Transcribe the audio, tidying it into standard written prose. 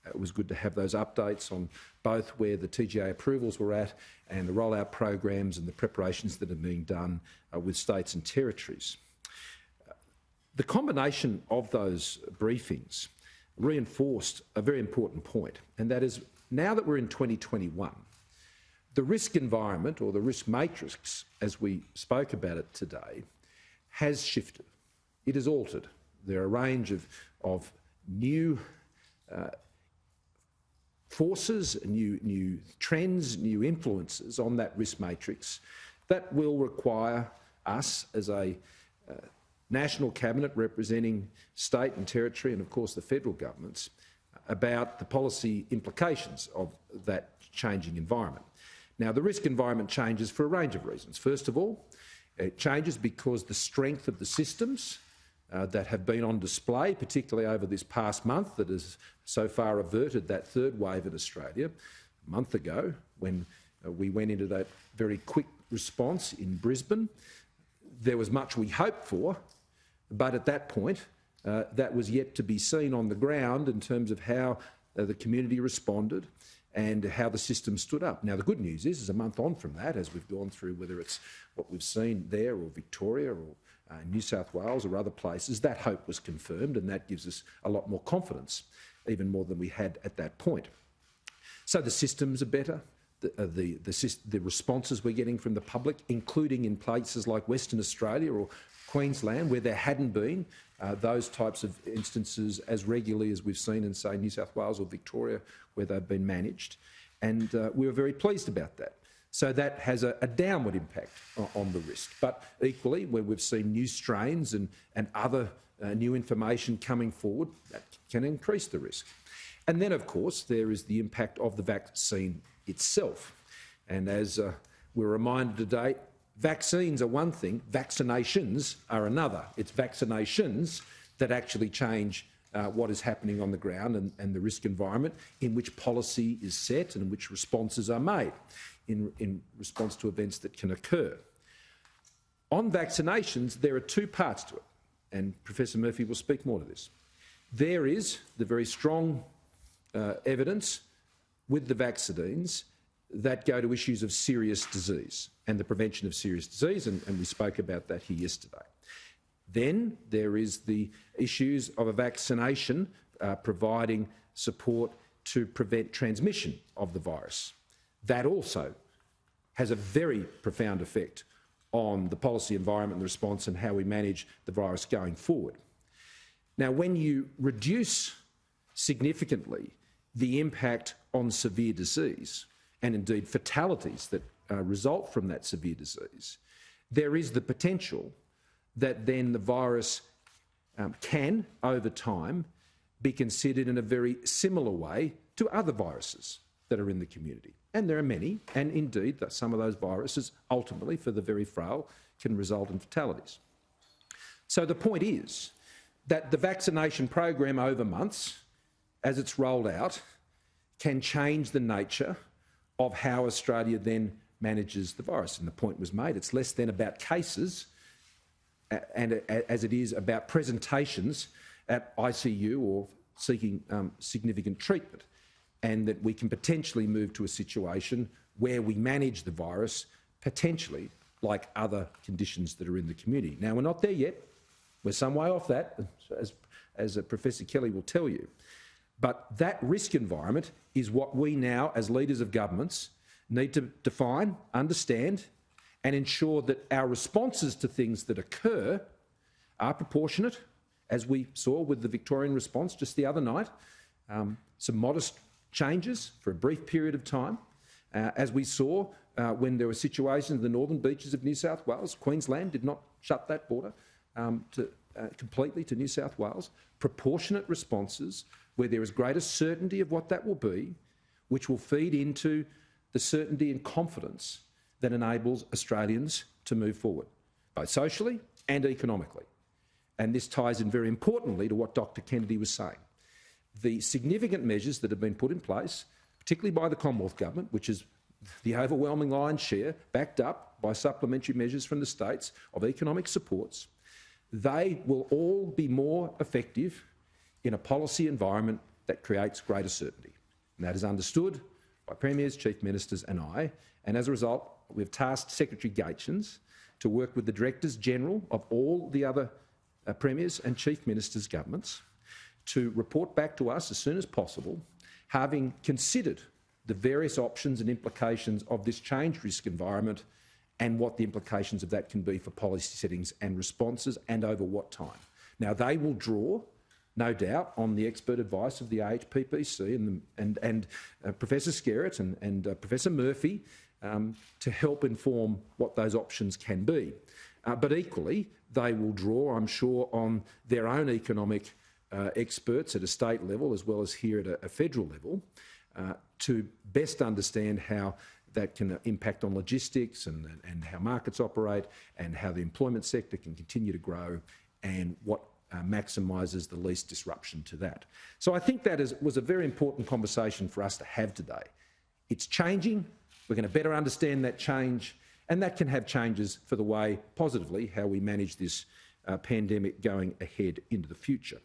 it was good to have those updates on both where the TGA approvals were at and the rollout programs and the preparations that are being done with states and territories. The combination of those briefings reinforced a very important point, and that is, now that we're in 2021, the risk environment, or the risk matrix, as we spoke about it today, has shifted. It has altered. There are a range of new forces, new trends, new influences on that risk matrix that will require us as a national cabinet representing state and territory and, of course, the federal governments about the policy implications of that changing environment. Now, the risk environment changes for a range of reasons. First of all, it changes because the strength of the systems that have been on display, particularly over this past month, that has so far averted that third wave in Australia. A month ago, when we went into that very quick response in Brisbane, there was much we hoped for, but at that point, that was yet to be seen on the ground in terms of how the community responded and how the system stood up. Now, the good news is a month on from that, as we've gone through, whether it's what we've seen there or Victoria or New South Wales or other places, that hope was confirmed, and that gives us a lot more confidence, even more than we had at that point. So the systems are better. The responses we're getting from the public, including in places like Western Australia or Queensland, where there hadn't been those types of instances as regularly as we've seen in, say, New South Wales or Victoria, where they've been managed. And we were very pleased about that. So that has a downward impact on the risk. But equally, where we've seen new strains and other new information coming forward, that can increase the risk. And then, of course, there is the impact of the vaccine itself. And as we're reminded today, vaccines are one thing, vaccinations are another. It's vaccinations that actually change what is happening on the ground and the risk environment in which policy is set and in which responses are made in response to events that can occur. On vaccinations, there are two parts to it, and Professor Murphy will speak more to this. There is the very strong evidence with the vaccines that go to issues of serious disease and the prevention of serious disease, and we spoke about that here yesterday. Then there is the issues of a vaccination providing support to prevent transmission of the virus. That also has a very profound effect on the policy environment and the response and how we manage the virus going forward. Now, when you reduce significantly the impact on severe disease and indeed fatalities that result from that severe disease, there is the potential that then the virus can, over time, be considered in a very similar way to other viruses that are in the community. And there are many, and indeed some of those viruses ultimately, for the very frail, can result in fatalities. So the point is that the vaccination program over months, as it's rolled out, can change the nature of how Australia then manages the virus. And the point was made, it's less then about cases and as it is about presentations at ICU or seeking significant treatment, and that we can potentially move to a situation where we manage the virus potentially like other conditions that are in the community. Now, we're not there yet. We're some way off that, as Professor Kelly will tell you. But that risk environment is what we now, as leaders of governments, need to define, understand, and ensure that our responses to things that occur are proportionate, as we saw with the Victorian response just the other night. Some modest changes for a brief period of time, as we saw when there were situations in the northern beaches of New South Wales. Queensland did not shut that border completely to New South Wales. Proportionate responses where there is greater certainty of what that will be, which will feed into the certainty and confidence that enables Australians to move forward, both socially and economically. And this ties in very importantly to what Dr Kennedy was saying. The significant measures that have been put in place, particularly by the Commonwealth Government, which is the overwhelming lion's share, backed up by supplementary measures from the states of economic supports, they will all be more effective in a policy environment that creates greater certainty. And that is understood by Premiers, Chief Ministers and I. And as a result, we've tasked Secretary Gaetjens to work with the Directors General of all the other Premiers and Chief Ministers' governments to report back to us as soon as possible, having considered the various options and implications of this change risk environment and what the implications of that can be for policy settings and responses and over what time. Now, they will draw, no doubt, on the expert advice of the AHPPC and Professor Skerritt and Professor Murphy to help inform what those options can be. But equally, they will draw, I'm sure, on their own economic experts at a state level as well as here at a federal level to best understand how that can impact on logistics and how markets operate and how the employment sector can continue to grow and what maximises the least disruption to that. So I think that was a very important conversation for us to have today. It's changing. We're going to better understand that change, and that can have changes for the way, positively, how we manage this pandemic going ahead into the future.